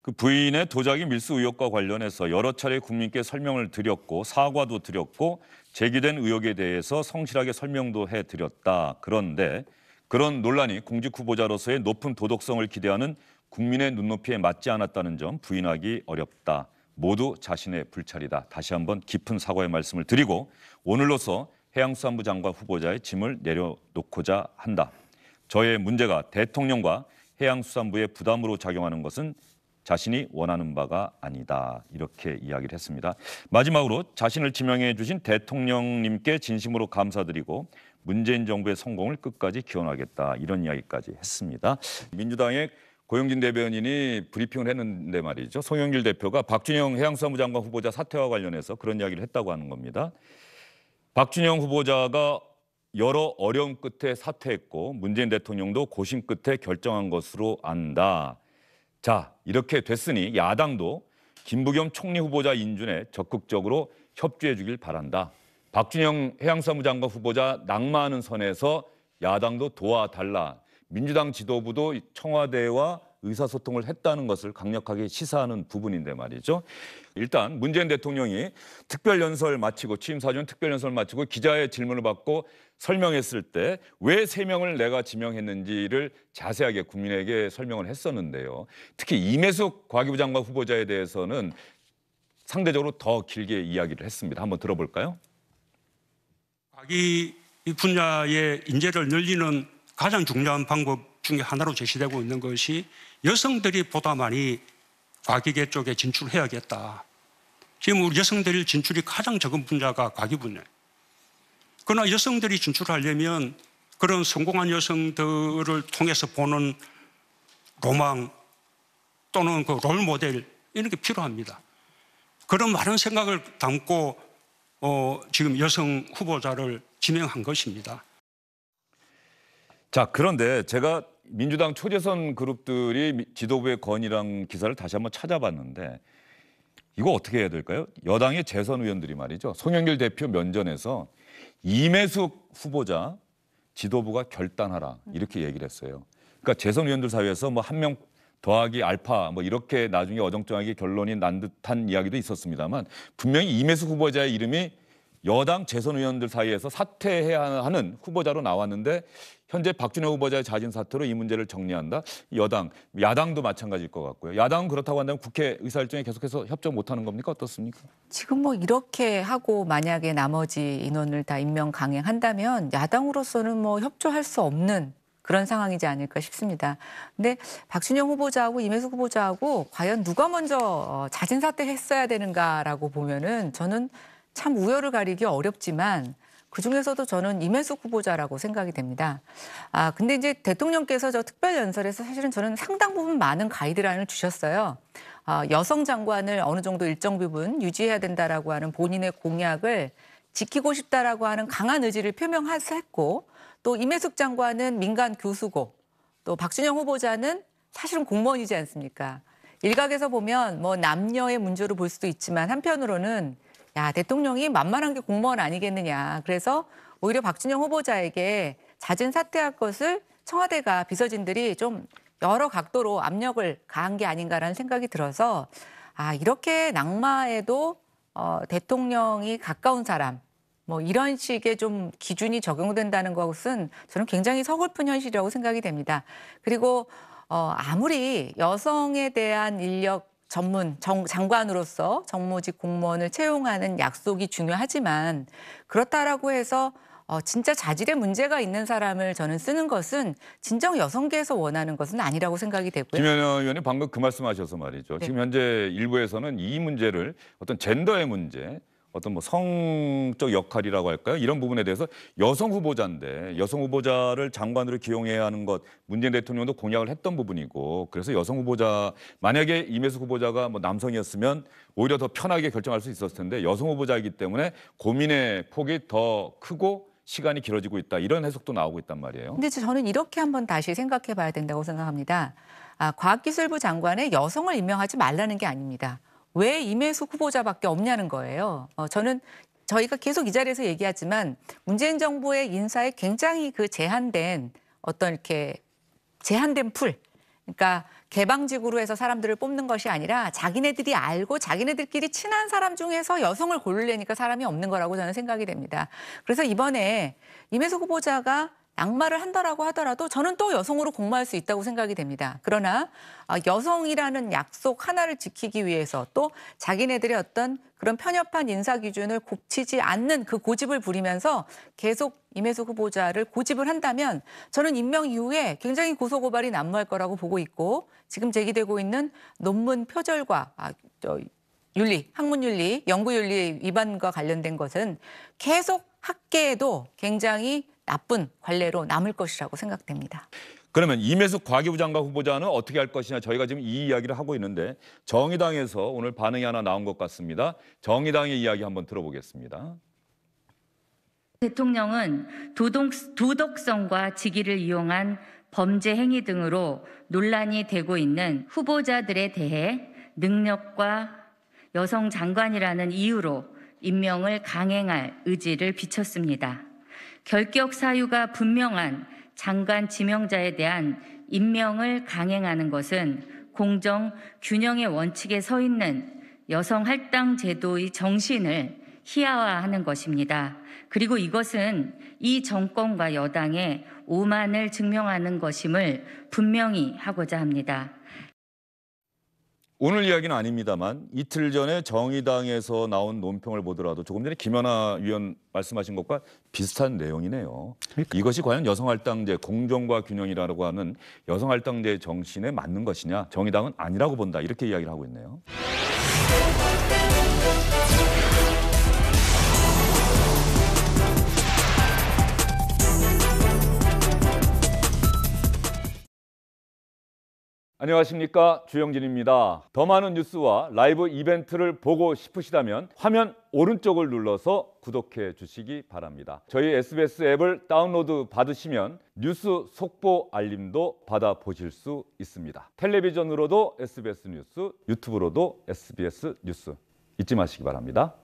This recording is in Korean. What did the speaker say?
그 부인의 도자기 밀수 의혹과 관련해서 여러 차례 국민께 설명을 드렸고 사과도 드렸고 제기된 의혹에 대해서 성실하게 설명도 해드렸다. 그런데 그런 논란이 공직 후보자로서의 높은 도덕성을 기대하는 국민의 눈높이에 맞지 않았다는 점 부인하기 어렵다. 모두 자신의 불찰이다. 다시 한번 깊은 사과의 말씀을 드리고 오늘로서 해양수산부 장관 후보자의 짐을 내려놓고자 한다. 저의 문제가 대통령과 해양수산부의 부담으로 작용하는 것은 자신이 원하는 바가 아니다. 이렇게 이야기를 했습니다. 마지막으로 자신을 지명해 주신 대통령님께 진심으로 감사드리고 문재인 정부의 성공을 끝까지 기원하겠다. 이런 이야기까지 했습니다. 민주당의 고영진 대변인이 브리핑을 했는데 말이죠. 송영길 대표가 박준영 해양수산부 장관 후보자 사퇴와 관련해서 그런 이야기를 했다고 하는 겁니다. 박준영 후보자가 여러 어려움 끝에 사퇴했고 문재인 대통령도 고심 끝에 결정한 것으로 안다. 자, 이렇게 됐으니 야당도 김부겸 총리 후보자 인준에 적극적으로 협조해 주길 바란다. 박준영 해양수산부 장관 후보자 낙마하는 선에서 야당도 도와달라. 민주당 지도부도 청와대와 의사소통을 했다는 것을 강력하게 시사하는 부분인데 말이죠. 일단 문재인 대통령이 특별연설 마치고 취임 4년 특별연설 마치고 기자의 질문을 받고 설명했을 때 왜 3명을 내가 지명했는지를 자세하게 국민에게 설명을 했었는데요. 특히 임혜숙 과기부 장관 후보자에 대해서는 상대적으로 더 길게 이야기를 했습니다. 한번 들어볼까요? 과기 분야의 인재를 늘리는 가장 중요한 방법 중에 하나로 제시되고 있는 것이 여성들이 보다 많이 과기계 쪽에 진출해야겠다. 지금 우리 여성들 진출이 가장 적은 분야가 과기 분야. 그러나 여성들이 진출하려면 그런 성공한 여성들을 통해서 보는 로망 또는 그 롤모델 이런 게 필요합니다. 그런 많은 생각을 담고 지금 여성 후보자를 지명한 것입니다. 자, 그런데 제가 민주당 초재선 그룹들이 지도부의 건의랑 기사를 다시 한번 찾아봤는데 이거 어떻게 해야 될까요? 여당의 재선 의원들이 말이죠. 송영길 대표 면전에서 임혜숙 후보자 지도부가 결단하라 이렇게 얘기를 했어요. 그러니까 재선 의원들 사이에서 뭐 1명 더하기 알파 뭐 이렇게 나중에 어정쩡하게 결론이 난 듯한 이야기도 있었습니다만 분명히 임혜숙 후보자의 이름이 여당 재선 의원들 사이에서 사퇴해야 하는 후보자로 나왔는데 현재 박준영 후보자의 자진 사퇴로 이 문제를 정리한다. 여당, 야당도 마찬가지일 것 같고요. 야당은 그렇다고 한다면 국회 의사일정에 계속해서 협조 못하는 겁니까? 어떻습니까? 지금 뭐 이렇게 하고 만약에 나머지 인원을 다 임명 강행한다면 야당으로서는 뭐 협조할 수 없는 그런 상황이지 않을까 싶습니다. 근데 박준영 후보자하고 임혜숙 후보자하고 과연 누가 먼저 자진 사퇴했어야 되는가라고 보면은 저는 참 우열을 가리기 어렵지만 그중에서도 저는 임혜숙 후보자라고 생각이 됩니다. 근데 이제 대통령께서 저 특별연설에서 사실은 저는 상당 부분 많은 가이드라인을 주셨어요. 여성 장관을 어느 정도 일정 부분 유지해야 된다라고 하는 본인의 공약을 지키고 싶다라고 하는 강한 의지를 표명했고 또 임혜숙 장관은 민간 교수고 또 박준영 후보자는 사실은 공무원이지 않습니까? 일각에서 보면 뭐 남녀의 문제로 볼 수도 있지만 한편으로는 야, 대통령이 만만한 게 공무원 아니겠느냐. 그래서 오히려 박준영 후보자에게 자진 사퇴할 것을 청와대가 비서진들이 좀 여러 각도로 압력을 가한 게 아닌가라는 생각이 들어서 이렇게 낙마에도 대통령이 가까운 사람 뭐 이런 식의 좀 기준이 적용된다는 것은 저는 굉장히 서글픈 현실이라고 생각이 됩니다. 그리고 아무리 여성에 대한 인력 장관으로서 정무직 공무원을 채용하는 약속이 중요하지만 그렇다라고 해서 진짜 자질에 문제가 있는 사람을 저는 쓰는 것은 진정 여성계에서 원하는 것은 아니라고 생각이 되고요. 김연아 의원이 방금 그 말씀하셔서 말이죠. 네. 지금 현재 일부에서는 이 문제를 어떤 젠더의 문제, 어떤 뭐 성적 역할이라고 할까요? 이런 부분에 대해서 여성 후보자인데 여성 후보자를 장관으로 기용해야 하는 것 문재인 대통령도 공약을 했던 부분이고 그래서 여성 후보자 만약에 임혜숙 후보자가 뭐 남성이었으면 오히려 더 편하게 결정할 수 있었을 텐데 여성 후보자이기 때문에 고민의 폭이 더 크고 시간이 길어지고 있다. 이런 해석도 나오고 있단 말이에요. 근데 저는 이렇게 한번 다시 생각해 봐야 된다고 생각합니다. 과학기술부 장관에 여성을 임명하지 말라는 게 아닙니다. 왜 임혜숙 후보자밖에 없냐는 거예요. 저희가 계속 이 자리에서 얘기하지만 문재인 정부의 인사에 굉장히 그 제한된 어떤 이렇게 제한된 풀. 그러니까 개방직으로 해서 사람들을 뽑는 것이 아니라 자기네들이 알고 자기네들끼리 친한 사람 중에서 여성을 고르려니까 사람이 없는 거라고 저는 생각이 됩니다. 그래서 이번에 임혜숙 후보자가 낙마를 한다라고 하더라도 저는 또 여성으로 공모할 수 있다고 생각이 됩니다. 그러나 여성이라는 약속 하나를 지키기 위해서 또 자기네들의 어떤 그런 편협한 인사 기준을 곱치지 않는 그 고집을 부리면서 계속 임혜숙 후보자를 고집을 한다면 저는 임명 이후에 굉장히 고소고발이 난무할 거라고 보고 있고 지금 제기되고 있는 논문 표절과 윤리, 학문윤리, 연구윤리 위반과 관련된 것은 계속 학계에도 굉장히 나쁜 관례로 남을 것이라고 생각됩니다. 그러면 임혜숙 과기부 장관 후보자는 어떻게 할 것이냐 저희가 지금 이 이야기를 하고 있는데 정의당에서 오늘 반응이 하나 나온 것 같습니다. 정의당의 이야기 한번 들어보겠습니다. 대통령은 도덕성과 직위를 이용한 범죄 행위 등으로 논란이 되고 있는 후보자들에 대해 능력과 여성 장관이라는 이유로 임명을 강행할 의지를 비췄습니다. 결격 사유가 분명한 장관 지명자에 대한 임명을 강행하는 것은 공정 균형의 원칙에 서 있는 여성 할당 제도의 정신을 희화화하는 것입니다. 그리고 이것은 이 정권과 여당의 오만을 증명하는 것임을 분명히 하고자 합니다. 오늘 이야기는 아닙니다만 이틀 전에 정의당에서 나온 논평을 보더라도 조금 전에 김연아 위원 말씀하신 것과 비슷한 내용이네요. 이것이 과연 여성할당제 공정과 균형이라고 하는 여성할당제 정신에 맞는 것이냐. 정의당은 아니라고 본다. 이렇게 이야기를 하고 있네요. 안녕하십니까, 주영진입니다. 더 많은 뉴스와 라이브 이벤트를 보고 싶으시다면 화면 오른쪽을 눌러서 구독해 주시기 바랍니다. 저희 SBS 앱을 다운로드 받으시면 뉴스 속보 알림도 받아보실 수 있습니다. 텔레비전으로도 SBS 뉴스, 유튜브로도 SBS 뉴스 잊지 마시기 바랍니다.